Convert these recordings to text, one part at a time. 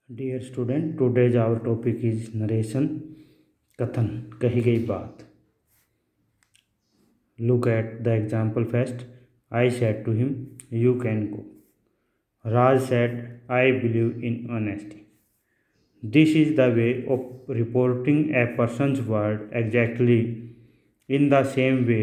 Dear student, today's our topic is narration, कथन, कही गई बात। Look at the example first. I said to him, you can go. Raj said, I believe in honesty. This is the way of reporting a person's word exactly in the same way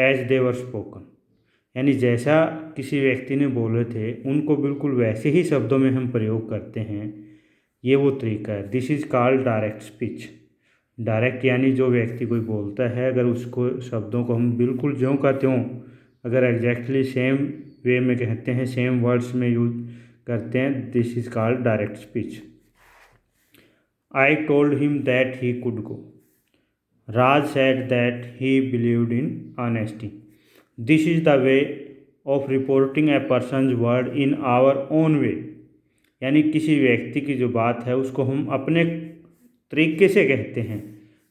as they were spoken. यानी जैसा किसी व्यक्ति ने बोले थे उनको बिल्कुल वैसे ही शब्दों में हम प्रयोग करते हैं, ये वो तरीका है। This is called direct speech. Direct यानी जो व्यक्ति कोई बोलता है, अगर उसको शब्दों को हम बिल्कुल ज्यों का त्यों अगर एग्जैक्टली सेम वे में कहते हैं, सेम वर्ड्स में यूज करते हैं, this is called direct speech. I told him that he could go. Raj said that he believed in honesty. This is the way of reporting a person's word in our own way. यानी किसी व्यक्ति की जो बात है उसको हम अपने तरीके से कहते हैं,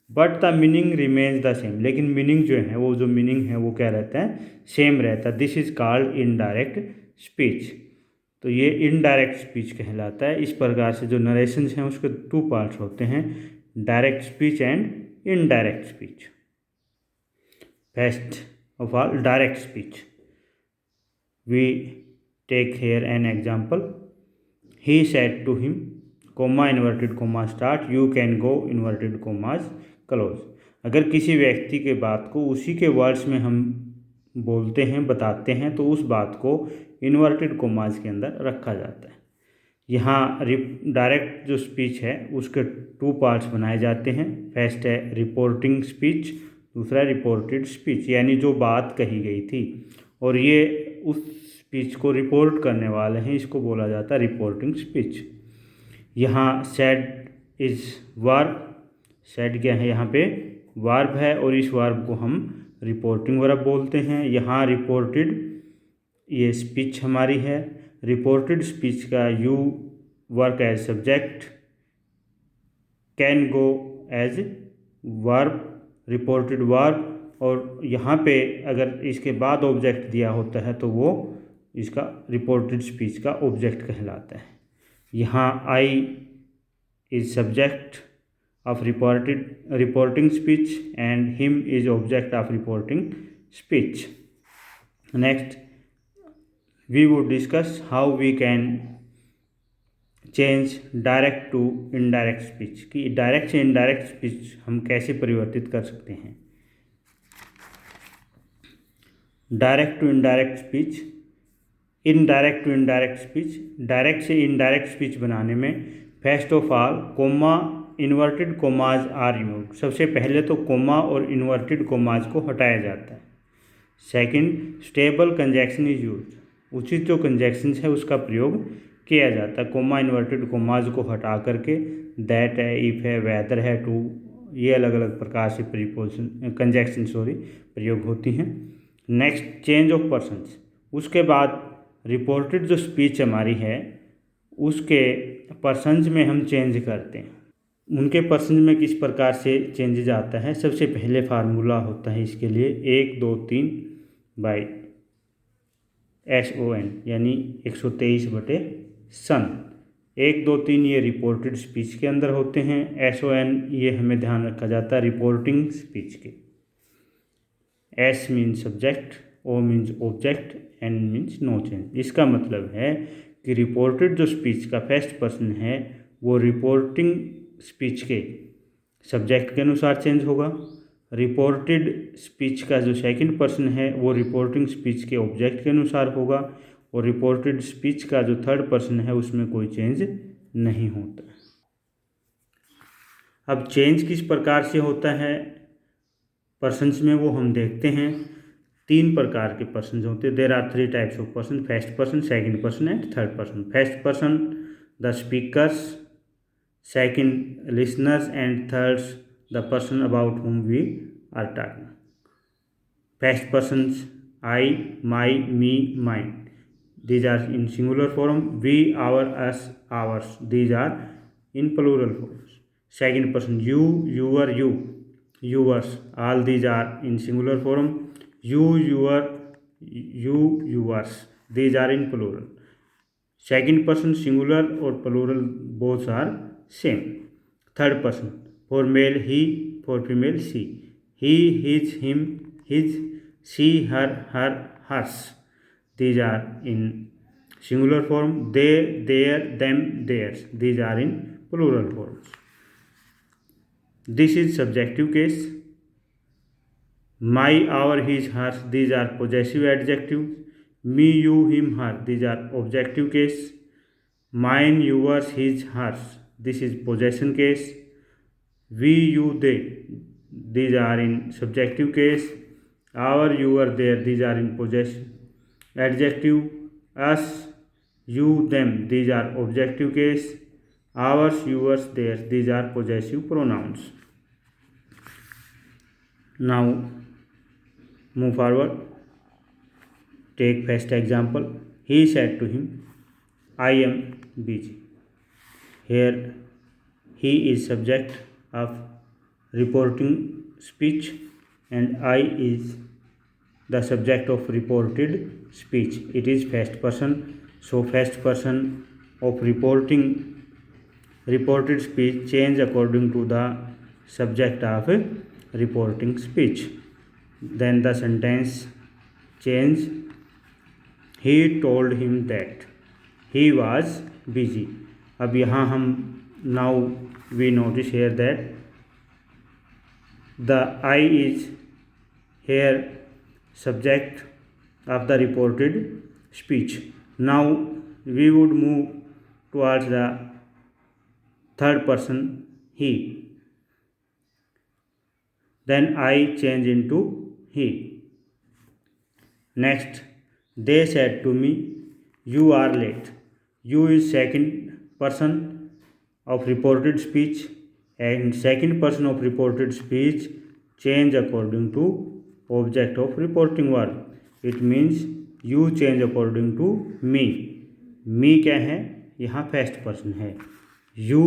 but the meaning remains the same. लेकिन मीनिंग जो है, वो जो मीनिंग है वो क्या रहता है, सेम रहता है। This is called indirect speech. तो ये इनडायरेक्ट स्पीच कहलाता है। इस प्रकार से जो नरेशंस हैं उसके टू पार्ट्स होते हैं, direct speech and indirect speech. First of all, direct speech. We take here an example. He said to him, comma inverted comma start, you can go inverted commas close। अगर किसी व्यक्ति के बात को उसी के वर्ड्स में हम बोलते हैं, बताते हैं, तो उस बात को इन्वर्टेड कोमाज के अंदर रखा जाता है। यहाँ डायरेक्ट जो स्पीच है उसके टू पार्ट्स बनाए जाते हैं। फर्स्ट है रिपोर्टिंग स्पीच, दूसरा रिपोर्टेड स्पीच। यानी जो बात कही गई थी और ये उस स्पीच को रिपोर्ट करने वाले हैं, इसको बोला जाता है रिपोर्टिंग स्पीच। यहाँ सेड इज वर्ब। सेड क्या है, यहाँ पे वर्ब है और इस वर्ब को हम रिपोर्टिंग वर्ब बोलते हैं। यहाँ रिपोर्टेड ये स्पीच हमारी है। रिपोर्टेड स्पीच का you work as subject, can go as verb, reported verb, और यहाँ पे अगर इसके बाद ऑब्जेक्ट दिया होता है तो वो इसका रिपोर्टेड स्पीच का ऑब्जेक्ट कहलाता है। यहाँ I is subject of reporting speech and him is object of reporting speech. Next we would discuss how we can change direct to indirect speech, कि डायरेक्ट से इनडायरेक्ट स्पीच हम कैसे परिवर्तित कर सकते हैं। Direct to indirect speech, indirect to indirect speech. Direct से indirect speech बनाने में first of all comma inverted commas are used. सबसे पहले तो कोमा और इन्वर्टेड कोमाज को हटाया जाता है। Second, stable conjunction is used. उचित जो कंजैक्शन है उसका प्रयोग किया जाता है। कोमा इन्वर्टेड कोमाज को हटा करके दैट है, इफ है, वेदर है, टू, ये अलग अलग प्रकार से प्रीपोजिशन कंजैक्शन प्रयोग होती हैं। Next, change of persons. उसके बाद रिपोर्टेड जो स्पीच हमारी है उसके पर्सन्स में हम चेंज करते हैं। उनके पर्सन्स में किस प्रकार से चेंजेज आता है, सबसे पहले फार्मूला होता है इसके लिए 1 2 3 बाई SON, यानी 123/सन। 1 2 3 ये रिपोर्टेड स्पीच के अंदर होते हैं। SON ये हमें ध्यान रखा जाता है रिपोर्टिंग स्पीच के। S means subject, O means object, N means no change. इसका मतलब है कि रिपोर्टेड जो स्पीच का फर्स्ट पर्सन है वो रिपोर्टिंग स्पीच के सब्जेक्ट के अनुसार चेंज होगा। रिपोर्टेड स्पीच का जो सेकंड पर्सन है वो रिपोर्टिंग स्पीच के ऑब्जेक्ट के अनुसार होगा, और रिपोर्टेड स्पीच का जो थर्ड पर्सन है उसमें कोई चेंज नहीं होता। अब चेंज किस प्रकार से होता है पर्सन्स में, वो हम देखते हैं। 3 प्रकार के पर्सन होते हैं। There are 3 types of person, first person, second person and third person. First person the speakers, second listeners and thirds the person about whom we are talking. First persons I, my, me, mine. These are in singular form. We, our, us, ours. These are in plural forms. Second person you, your, you, yours. All these are in singular form. You, your, you, yours. These are in plural. Second person singular or plural both are same. Third person, for male he, for female she. He, his, him, his, she, her, hers. These are in singular form. They, their, them, theirs. These are in plural forms. This is subjective case. My, our, his, hers. These are possessive adjectives. Me, you, him, her. These are objective case. Mine, yours, his, hers. This is possession case. We, you, they. These are in subjective case. Our, your, their. These are in possessive adjective. Us, you, them. These are objective case. Ours, yours, theirs. These are possessive pronouns. Now move forward. Take first example. He said to him, I am busy. Here he is subject of reporting speech and I is the subject of reported speech. It is first person, so first person of reported speech change according to the subject of reporting speech. Then the sentence change. He told him that he was busy. अब यहाँ हम now we notice here that the I is here subject of the reported speech. Now we would move towards the third person he. Then I change into he. Next, they said to me, you are late. You is second person of reported speech and second person of reported speech change according to object of reporting verb. It means you change according to me. Me क्या है? यहाँ first person है. You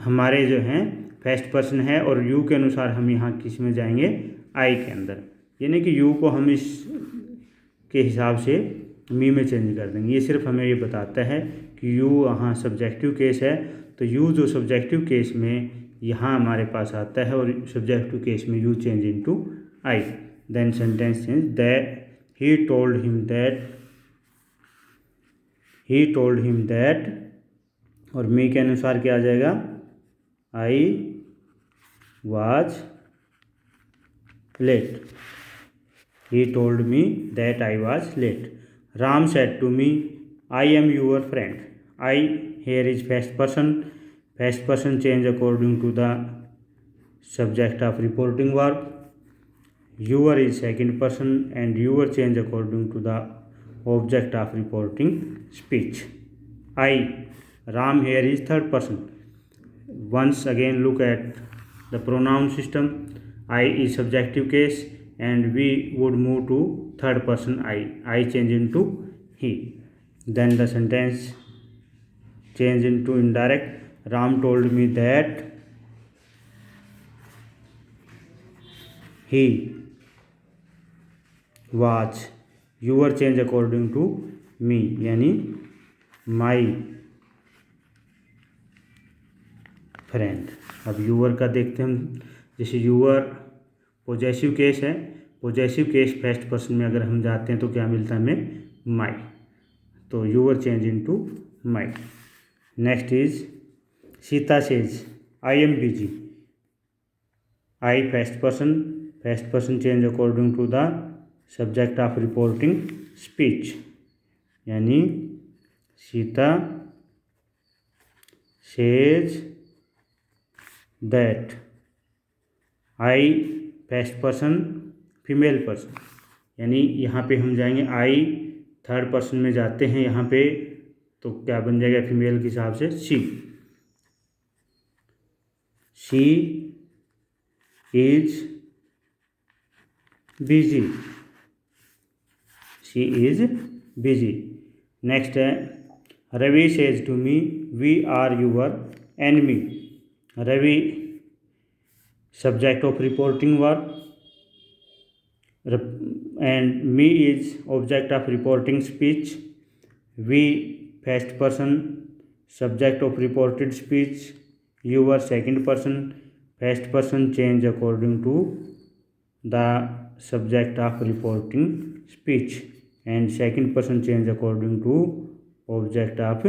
हमारे जो हैं first person है और you के अनुसार हम यहाँ किस में जाएंगे? आई के अंदर. यानी कि यू को हम इस के हिसाब से मी में चेंज कर देंगे. ये सिर्फ हमें ये बताता है कि यू यहाँ सब्जेक्टिव केस है, तो यू जो सब्जेक्टिव केस में यहाँ हमारे पास आता है और सब्जेक्टिव केस में you change into I. Then sentence change. That he told him that और मी के अनुसार क्या आ जाएगा? I was late. He told me that I was late. Ram said to me, I am your friend. I here is first person. First person change according to the subject of reporting verb. Your is second person and your change according to the object of reporting speech. I. Ram here is third person. Once again look at the pronoun system. I is subjective case. And we would move to third person I. I change into he. Then the sentence change into indirect. Ram told me that he was. Your change according to me यानी my friend. अब your का देखते हैं हम. जैसे your possessive case है. Possessive case first person में अगर हम जाते हैं तो क्या मिलता है हमें? माई. तो your change into my. Next is Sita says I am busy. I first person change according to the subject of reporting speech यानी Sita says that. I first person female person यानी यहाँ पे हम जाएंगे आई थर्ड पर्सन में जाते हैं यहाँ पे तो क्या बन जाएगा फीमेल के हिसाब से? She is busy. नेक्स्ट है Ravi says to me we are your enemy. Ravi subject of reporting verb and me is object of reporting speech. We first person subject of reported speech. You were second person. First person change according to the subject of reporting speech, and second person change according to object of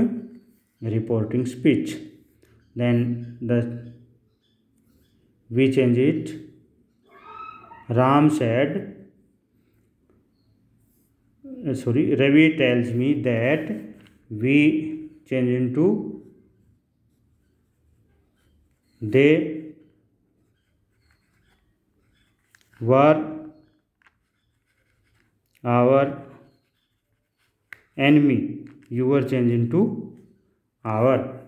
reporting speech. Then the we change it. Ram said, Ravi tells me that. We change into they were our enemy. You were change into our.